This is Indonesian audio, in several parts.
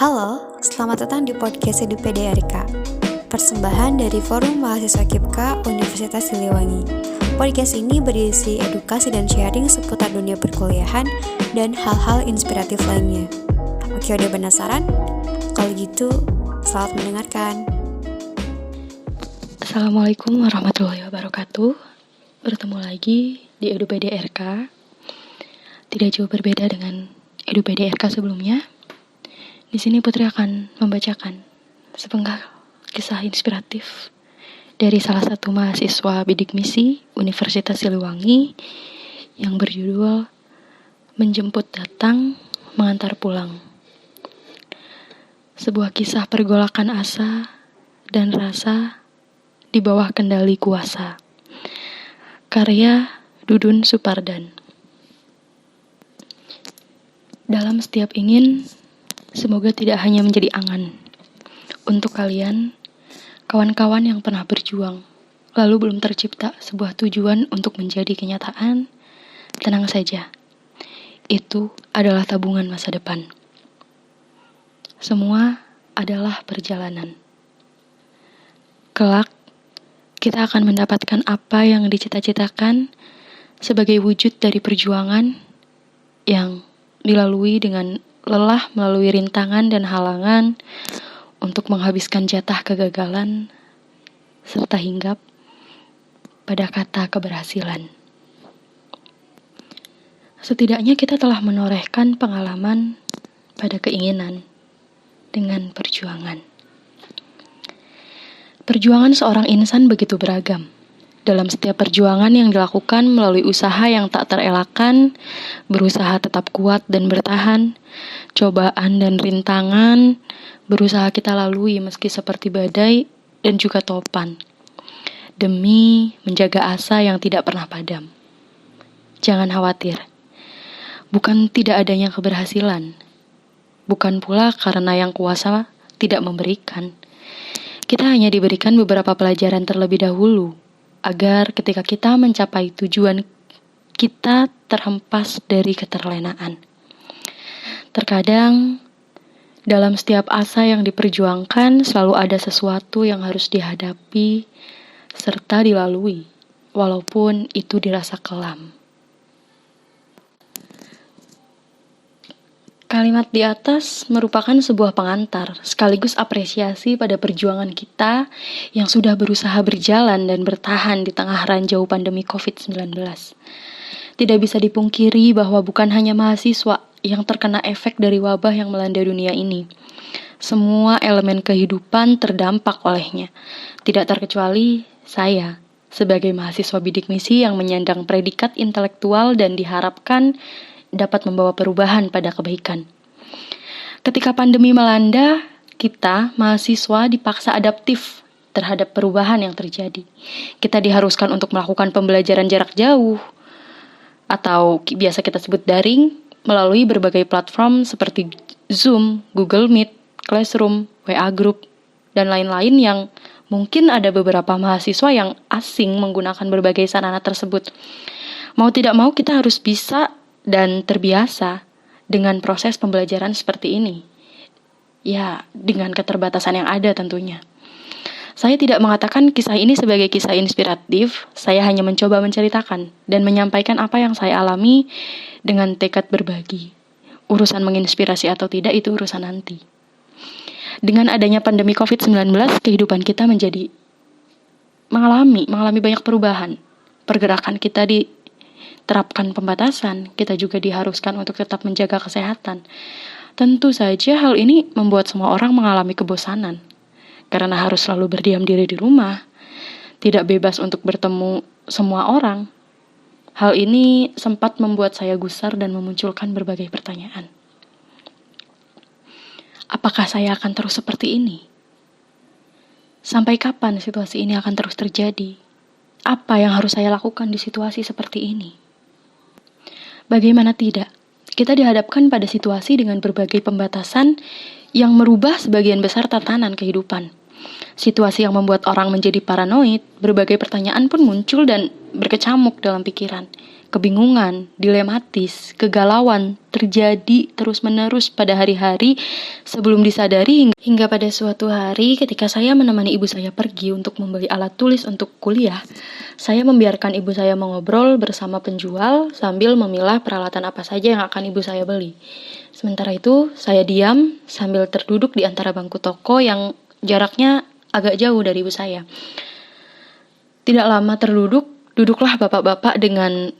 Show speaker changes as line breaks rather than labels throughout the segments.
Halo, selamat datang di podcast EduPDRK, persembahan dari Forum Mahasiswa KIPKA Universitas Siliwangi. Podcast ini berisi edukasi dan sharing seputar dunia perkuliahan dan hal-hal inspiratif lainnya. Oke, udah penasaran? Kalau gitu, selamat mendengarkan.
Assalamualaikum warahmatullahi wabarakatuh. Bertemu lagi di EduPDRK. Tidak jauh berbeda dengan EduPDRK sebelumnya. Di sini Putri akan membacakan sepenggal kisah inspiratif dari salah satu mahasiswa bidik misi Universitas Siliwangi yang berjudul Menjemput Datang, Mengantar Pulang. Sebuah kisah pergolakan asa dan rasa di bawah kendali kuasa. Karya Dudun Supardan. Dalam setiap ingin, semoga tidak hanya menjadi angan. Untuk kalian, kawan-kawan yang pernah berjuang, lalu belum tercipta sebuah tujuan untuk menjadi kenyataan, tenang saja. Itu adalah tabungan masa depan. Semua adalah perjalanan. Kelak, kita akan mendapatkan apa yang dicita-citakan sebagai wujud dari perjuangan yang dilalui dengan lelah melalui rintangan dan halangan untuk menghabiskan jatah kegagalan serta hinggap pada kata keberhasilan. Setidaknya kita telah menorehkan pengalaman pada keinginan dengan perjuangan. Perjuangan seorang insan begitu beragam. Dalam setiap perjuangan yang dilakukan melalui usaha yang tak terelakkan, berusaha tetap kuat dan bertahan, cobaan dan rintangan, berusaha kita lalui meski seperti badai dan juga topan, demi menjaga asa yang tidak pernah padam. Jangan khawatir, bukan tidak adanya keberhasilan, bukan pula karena yang kuasa tidak memberikan. Kita hanya diberikan beberapa pelajaran terlebih dahulu, agar ketika kita mencapai tujuan, kita terhempas dari keterlenaan. Terkadang, dalam setiap asa yang diperjuangkan, selalu ada sesuatu yang harus dihadapi serta dilalui, walaupun itu dirasa kelam. Kalimat di atas merupakan sebuah pengantar, sekaligus apresiasi pada perjuangan kita yang sudah berusaha berjalan dan bertahan di tengah ranjau pandemi COVID-19. Tidak bisa dipungkiri bahwa bukan hanya mahasiswa yang terkena efek dari wabah yang melanda dunia ini. Semua elemen kehidupan terdampak olehnya, tidak terkecuali saya, sebagai mahasiswa bidik misi yang menyandang predikat intelektual dan diharapkan dapat membawa perubahan pada kebaikan. Ketika pandemi melanda, kita, mahasiswa, dipaksa adaptif terhadap perubahan yang terjadi. Kita diharuskan untuk melakukan pembelajaran jarak jauh, atau biasa kita sebut daring, melalui berbagai platform seperti Zoom, Google Meet, Classroom, WA Group, dan lain-lain yang mungkin ada beberapa mahasiswa yang asing menggunakan berbagai sarana tersebut. Mau tidak mau kita harus bisa dan terbiasa dengan proses pembelajaran seperti ini. Ya, dengan keterbatasan yang ada tentunya. Saya tidak mengatakan kisah ini sebagai kisah inspiratif, saya hanya mencoba menceritakan dan menyampaikan apa yang saya alami dengan tekad berbagi. Urusan menginspirasi atau tidak itu urusan nanti. Dengan adanya pandemi COVID-19, kehidupan kita menjadi mengalami banyak perubahan. Pergerakan kita diterapkan pembatasan, kita juga diharuskan untuk tetap menjaga kesehatan. Tentu saja hal ini membuat semua orang mengalami kebosanan, karena harus selalu berdiam diri di rumah, tidak bebas untuk bertemu semua orang. Hal ini sempat membuat saya gusar dan memunculkan berbagai pertanyaan. Apakah saya akan terus seperti ini? Sampai kapan situasi ini akan terus terjadi? Apa yang harus saya lakukan di situasi seperti ini? Bagaimana tidak, kita dihadapkan pada situasi dengan berbagai pembatasan yang merubah sebagian besar tatanan kehidupan. Situasi yang membuat orang menjadi paranoid, berbagai pertanyaan pun muncul dan berkecamuk dalam pikiran. kebingungan, dilematis, kegalauan terjadi terus-menerus pada hari-hari sebelum disadari hingga pada suatu hari ketika saya menemani ibu saya pergi untuk membeli alat tulis untuk kuliah. Saya membiarkan ibu saya mengobrol bersama penjual sambil memilah peralatan apa saja yang akan ibu saya beli. Sementara itu, saya diam sambil terduduk di antara bangku toko yang jaraknya agak jauh dari ibu saya. Tidak lama duduklah bapak-bapak dengan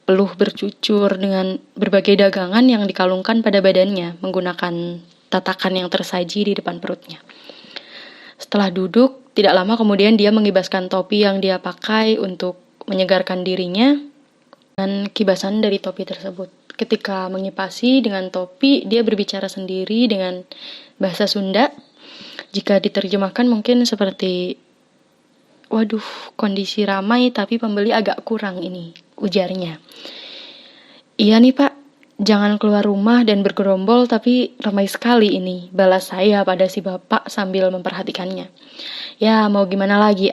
peluh bercucur dengan berbagai dagangan yang dikalungkan pada badannya menggunakan tatakan yang tersaji di depan perutnya. Setelah duduk, tidak lama kemudian dia mengibaskan topi yang dia pakai untuk menyegarkan dirinya dengan kibasan dari topi tersebut. Ketika mengipasi dengan topi, dia berbicara sendiri dengan bahasa Sunda. Jika diterjemahkan mungkin seperti, "Waduh, kondisi ramai tapi pembeli agak kurang ini," ujarnya. "Iya nih Pak, jangan keluar rumah dan bergerombol tapi ramai sekali ini," balas saya pada si bapak sambil memperhatikannya. "Ya mau gimana lagi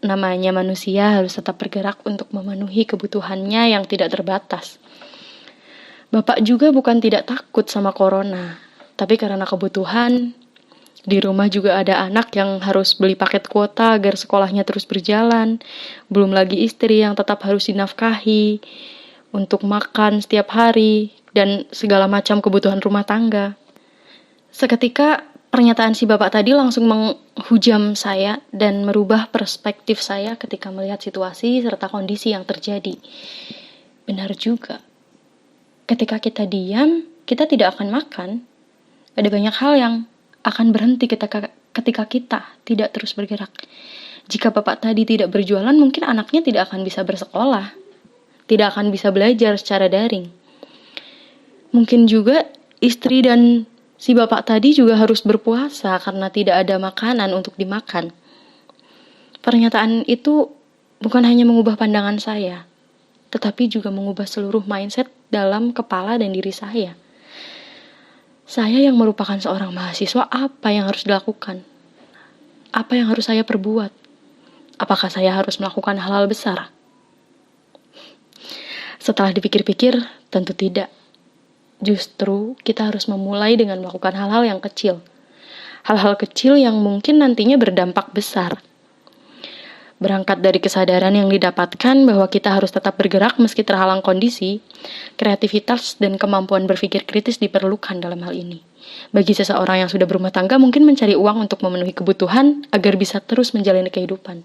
namanya manusia harus tetap bergerak untuk memenuhi kebutuhannya yang tidak terbatas. Bapak juga bukan tidak takut sama corona, tapi karena kebutuhan. Di rumah juga ada anak yang harus beli paket kuota agar sekolahnya terus berjalan. Belum lagi istri yang tetap harus dinafkahi untuk makan setiap hari dan segala macam kebutuhan rumah tangga." Seketika pernyataan si bapak tadi langsung menghujam saya dan merubah perspektif saya ketika melihat situasi serta kondisi yang terjadi. Benar juga. Ketika kita diam, kita tidak akan makan. Ada banyak hal yang akan berhenti ketika kita tidak terus bergerak. Jika bapak tadi tidak berjualan, mungkin anaknya tidak akan bisa bersekolah, tidak akan bisa belajar secara daring. Mungkin juga istri dan si bapak tadi juga harus berpuasa karena tidak ada makanan untuk dimakan. Pernyataan itu bukan hanya mengubah pandangan saya, tetapi juga mengubah seluruh mindset dalam kepala dan diri saya. Saya yang merupakan seorang mahasiswa, apa yang harus dilakukan? Apa yang harus saya perbuat? Apakah saya harus melakukan hal-hal besar? Setelah dipikir-pikir, tentu tidak. Justru kita harus memulai dengan melakukan hal-hal yang kecil. Hal-hal kecil yang mungkin nantinya berdampak besar. Berangkat dari kesadaran yang didapatkan bahwa kita harus tetap bergerak meski terhalang kondisi, kreativitas dan kemampuan berpikir kritis diperlukan dalam hal ini. Bagi seseorang yang sudah berumah tangga mungkin mencari uang untuk memenuhi kebutuhan agar bisa terus menjalani kehidupan.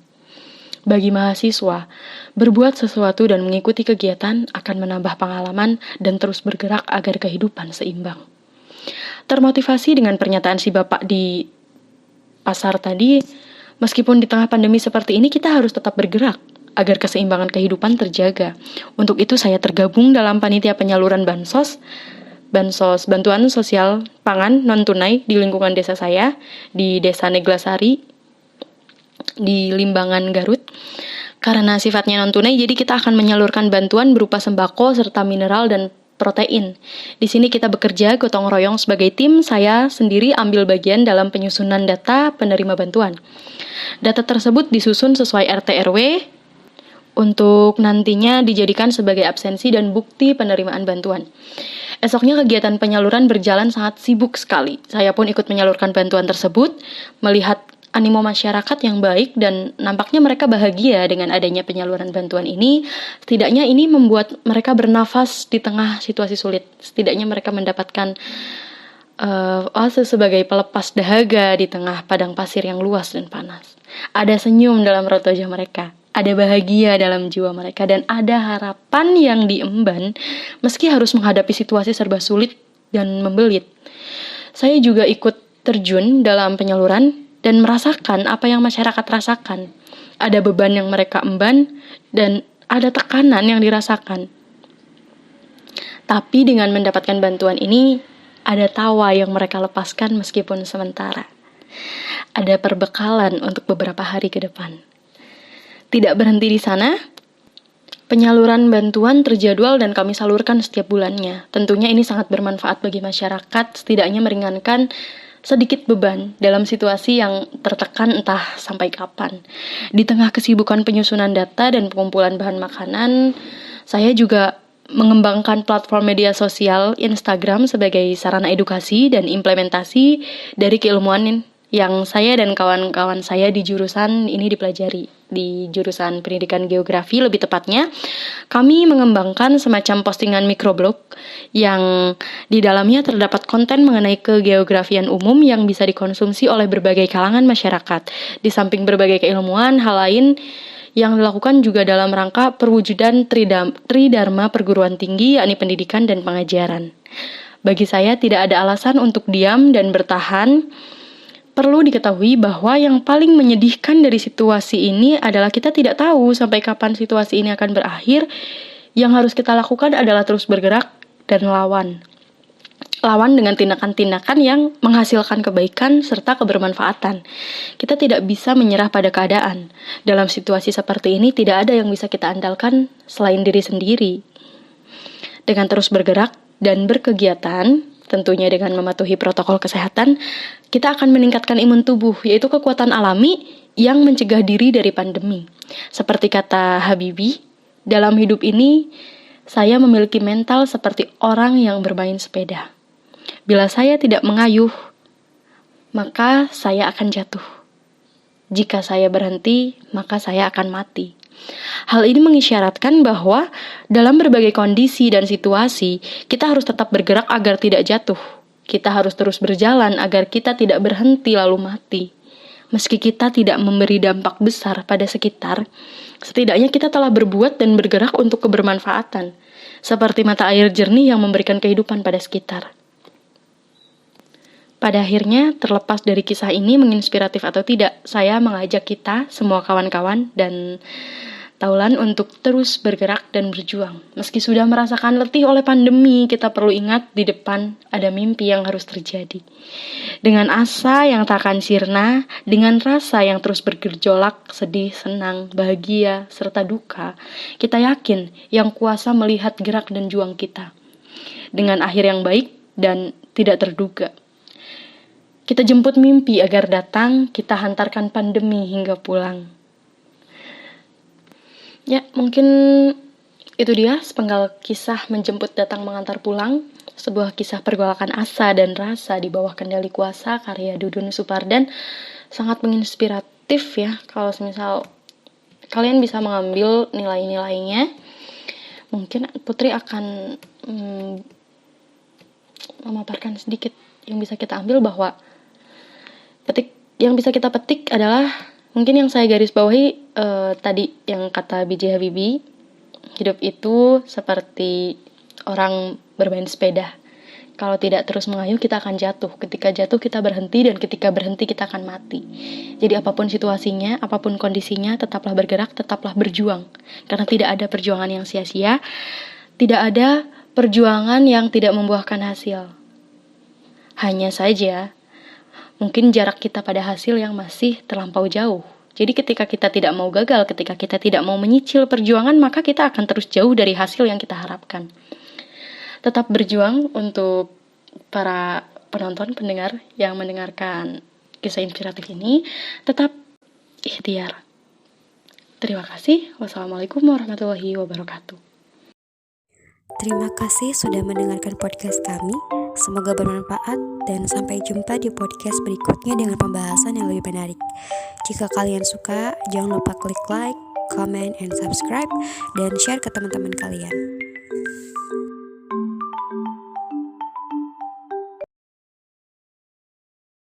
Bagi mahasiswa, berbuat sesuatu dan mengikuti kegiatan akan menambah pengalaman dan terus bergerak agar kehidupan seimbang. Termotivasi dengan pernyataan si bapak di pasar tadi, meskipun di tengah pandemi seperti ini, kita harus tetap bergerak agar keseimbangan kehidupan terjaga. Untuk itu saya tergabung dalam panitia penyaluran bansos bantuan sosial pangan non-tunai di lingkungan desa saya, di Desa Neglasari, di Limbangan, Garut. Karena sifatnya non-tunai, jadi kita akan menyalurkan bantuan berupa sembako serta mineral dan protein. Di sini kita bekerja gotong royong sebagai tim. Saya sendiri ambil bagian dalam penyusunan data penerima bantuan. Data tersebut disusun sesuai RT RW untuk nantinya dijadikan sebagai absensi dan bukti penerimaan bantuan. Esoknya kegiatan penyaluran berjalan sangat sibuk sekali. Saya pun ikut menyalurkan bantuan tersebut, melihat animo masyarakat yang baik dan nampaknya mereka bahagia dengan adanya penyaluran bantuan ini. Setidaknya ini membuat mereka bernafas di tengah situasi sulit. Setidaknya mereka mendapatkan oase sebagai pelepas dahaga di tengah padang pasir yang luas dan panas. Ada senyum dalam raut wajah mereka, ada bahagia dalam jiwa mereka, dan ada harapan yang diemban meski harus menghadapi situasi serba sulit dan membelit. Saya juga ikut terjun dalam penyaluran dan merasakan apa yang masyarakat rasakan. Ada beban yang mereka emban dan ada tekanan yang dirasakan. Tapi dengan mendapatkan bantuan ini, ada tawa yang mereka lepaskan meskipun sementara. Ada perbekalan untuk beberapa hari ke depan. Tidak berhenti di sana, penyaluran bantuan terjadwal dan kami salurkan setiap bulannya. Tentunya ini sangat bermanfaat bagi masyarakat, setidaknya meringankan sedikit beban dalam situasi yang tertekan entah sampai kapan. Di tengah kesibukan penyusunan data dan pengumpulan bahan makanan, saya juga mengembangkan platform media sosial Instagram sebagai sarana edukasi dan implementasi dari keilmuan yang saya dan kawan-kawan saya di jurusan ini dipelajari. Di jurusan pendidikan geografi lebih tepatnya, kami mengembangkan semacam postingan microblog yang di dalamnya terdapat konten mengenai kegeografian umum yang bisa dikonsumsi oleh berbagai kalangan masyarakat. Di samping berbagai keilmuan, hal lain yang dilakukan juga dalam rangka perwujudan Tridharma perguruan tinggi, yakni pendidikan dan pengajaran. Bagi saya tidak ada alasan untuk diam dan bertahan. Perlu diketahui bahwa yang paling menyedihkan dari situasi ini adalah kita tidak tahu sampai kapan situasi ini akan berakhir. Yang harus kita lakukan adalah terus bergerak dan lawan. Lawan dengan tindakan-tindakan yang menghasilkan kebaikan serta kebermanfaatan. Kita tidak bisa menyerah pada keadaan. Dalam situasi seperti ini tidak ada yang bisa kita andalkan selain diri sendiri. Dengan terus bergerak dan berkegiatan, tentunya dengan mematuhi protokol kesehatan, kita akan meningkatkan imun tubuh, yaitu kekuatan alami yang mencegah diri dari pandemi. Seperti kata Habibie, dalam hidup ini, saya memiliki mental seperti orang yang bermain sepeda. Bila saya tidak mengayuh, maka saya akan jatuh. Jika saya berhenti, maka saya akan mati. Hal ini mengisyaratkan bahwa dalam berbagai kondisi dan situasi, kita harus tetap bergerak agar tidak jatuh. Kita harus terus berjalan agar kita tidak berhenti lalu mati. Meski kita tidak memberi dampak besar pada sekitar, setidaknya kita telah berbuat dan bergerak untuk kebermanfaatan, seperti mata air jernih yang memberikan kehidupan pada sekitar. Pada akhirnya, terlepas dari kisah ini menginspiratif atau tidak, saya mengajak kita, semua kawan-kawan dan Taulan untuk terus bergerak dan berjuang. Meski sudah merasakan letih oleh pandemi, kita perlu ingat di depan ada mimpi yang harus terjadi. Dengan asa yang tak akan sirna, dengan rasa yang terus bergejolak, sedih, senang, bahagia, serta duka, kita yakin yang kuasa melihat gerak dan juang kita. Dengan akhir yang baik dan tidak terduga. Kita jemput mimpi agar datang, kita hantarkan pandemi hingga pulang. Ya, mungkin itu dia sepenggal kisah menjemput datang mengantar pulang, sebuah kisah pergolakan asa dan rasa di bawah kendali kuasa karya Dudun Supardan. Sangat menginspiratif ya, kalau misal kalian bisa mengambil nilai-nilainya. Mungkin Putri akan memaparkan sedikit yang bisa kita ambil bahwa yang bisa kita petik adalah mungkin yang saya garis bawahi tadi yang kata B.J. Habibie, hidup itu seperti orang bermain sepeda. Kalau tidak terus mengayuh kita akan jatuh. Ketika jatuh kita berhenti dan ketika berhenti kita akan mati. Jadi apapun situasinya, apapun kondisinya, tetaplah bergerak, tetaplah berjuang. Karena tidak ada perjuangan yang sia-sia, tidak ada perjuangan yang tidak membuahkan hasil. Hanya saja mungkin jarak kita pada hasil yang masih terlampau jauh. Jadi ketika kita tidak mau gagal, ketika kita tidak mau menyicil perjuangan, maka kita akan terus jauh dari hasil yang kita harapkan. Tetap berjuang untuk para penonton, pendengar yang mendengarkan kisah inspiratif ini. Tetap ikhtiar. Terima kasih. Wassalamualaikum warahmatullahi wabarakatuh.
Terima kasih sudah mendengarkan podcast kami. Semoga bermanfaat dan sampai jumpa di podcast berikutnya dengan pembahasan yang lebih menarik. Jika kalian suka, jangan lupa klik like, comment, and subscribe, dan share ke teman-teman kalian.